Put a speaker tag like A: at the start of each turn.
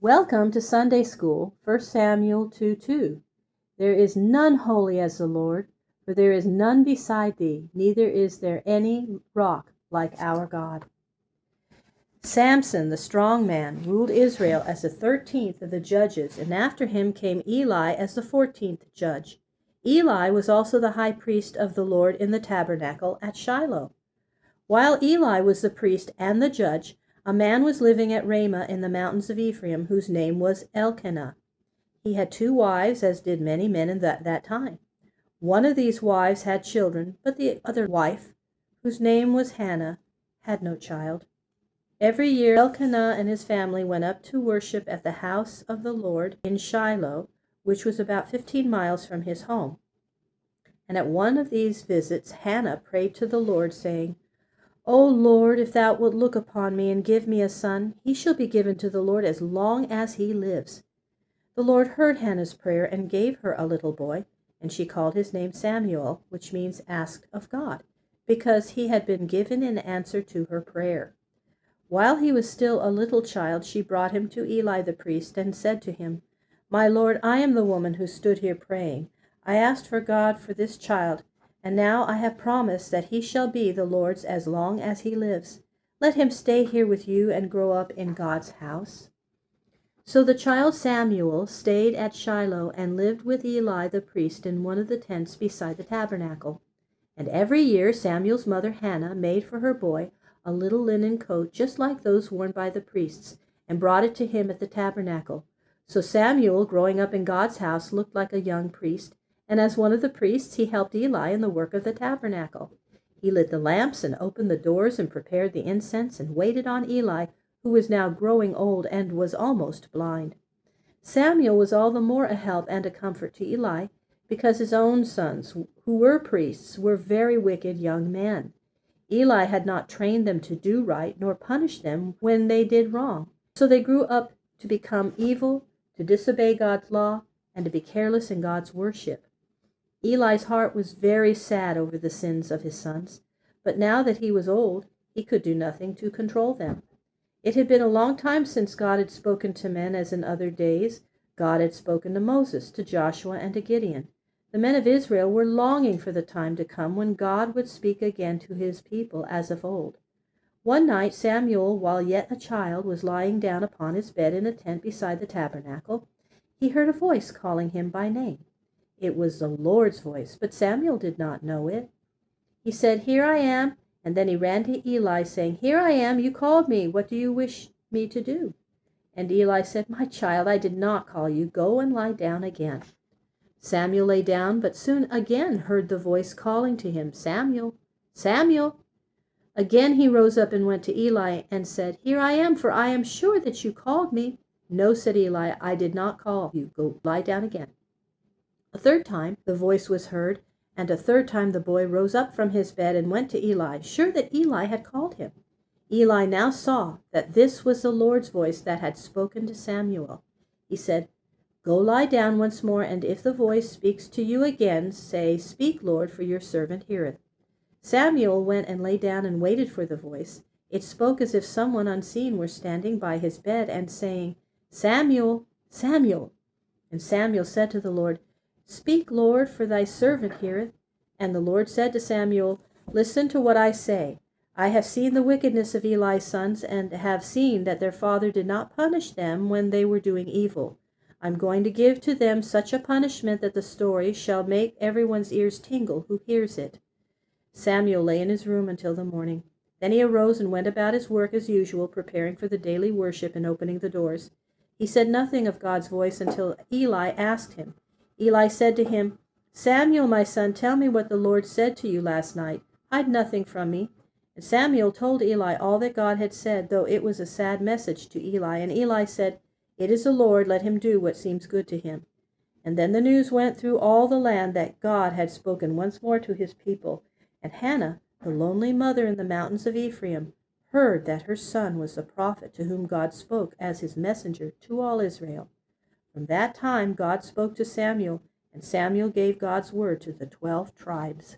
A: Welcome to Sunday School, 1 Samuel 2:2. There is none holy as the Lord, for there is none beside thee, neither is there any rock like our God. Samson, the strong man, ruled Israel as the 13th of the judges, and after him came Eli as the 14th judge. Eli was also the high priest of the Lord in the tabernacle at Shiloh. While Eli was the priest and the judge, a man was living at Ramah in the mountains of Ephraim, whose name was Elkanah. He had 2 wives, as did many men in that time. One of these wives had children, but the other wife, whose name was Hannah, had no child. Every year Elkanah and his family went up to worship at the house of the Lord in Shiloh, which was about 15 miles from his home. And at one of these visits Hannah prayed to the Lord, saying, O Lord, if thou wilt look upon me and give me a son, he shall be given to the Lord as long as he lives. The Lord heard Hannah's prayer and gave her a little boy, and she called his name Samuel, which means asked of God, because he had been given in answer to her prayer. While he was still a little child, she brought him to Eli the priest and said to him, My Lord, I am the woman who stood here praying. I asked for God for this child, and now I have promised that he shall be the Lord's as long as he lives. Let him stay here with you and grow up in God's house. So the child Samuel stayed at Shiloh and lived with Eli the priest in one of the tents beside the tabernacle. And every year Samuel's mother Hannah made for her boy a little linen coat just like those worn by the priests, and brought it to him at the tabernacle. So Samuel, growing up in God's house, looked like a young priest, and as one of the priests he helped Eli in the work of the tabernacle. He lit the lamps and opened the doors and prepared the incense and waited on Eli, who was now growing old and was almost blind. Samuel was all the more a help and a comfort to Eli, because his own sons, who were priests, were very wicked young men. Eli had not trained them to do right, nor punished them when they did wrong. So they grew up to become evil, to disobey God's law, and to be careless in God's worship. Eli's heart was very sad over the sins of his sons, but now that he was old, he could do nothing to control them. It had been a long time since God had spoken to men as in other days. God had spoken to Moses, to Joshua, and to Gideon. The men of Israel were longing for the time to come when God would speak again to his people as of old. One night Samuel, while yet a child, was lying down upon his bed in a tent beside the tabernacle. He heard a voice calling him by name. It was the Lord's voice, but Samuel did not know it. He said, Here I am, and then he ran to Eli, saying, Here I am, you called me. What do you wish me to do? And Eli said, My child, I did not call you. Go and lie down again. Samuel lay down, but soon again heard the voice calling to him, Samuel, Samuel. Again he rose up and went to Eli and said, Here I am, for I am sure that you called me. No, said Eli, I did not call you. Go lie down again. A third time the voice was heard, and a third time the boy rose up from his bed and went to Eli, sure that Eli had called him. Eli now saw that this was the Lord's voice that had spoken to Samuel. He said, Go lie down once more, and if the voice speaks to you again, say, Speak, Lord, for your servant heareth. Samuel went and lay down and waited for the voice. It spoke as if someone unseen were standing by his bed and saying, Samuel, Samuel. And Samuel said to the Lord, Speak, Lord, for thy servant heareth. And the Lord said to Samuel, Listen to what I say. I have seen the wickedness of Eli's sons, and have seen that their father did not punish them when they were doing evil. I'm going to give to them such a punishment that the story shall make everyone's ears tingle who hears it. Samuel lay in his room until the morning. Then he arose and went about his work as usual, preparing for the daily worship and opening the doors. He said nothing of God's voice until Eli asked him. Eli said to him, Samuel, my son, tell me what the Lord said to you last night. Hide nothing from me. And Samuel told Eli all that God had said, though it was a sad message to Eli. And Eli said, It is the Lord, let him do what seems good to him. And then the news went through all the land that God had spoken once more to his people. And Hannah, the lonely mother in the mountains of Ephraim, heard that her son was the prophet to whom God spoke as his messenger to all Israel. From that time God spoke to Samuel, and Samuel gave God's word to the 12 tribes.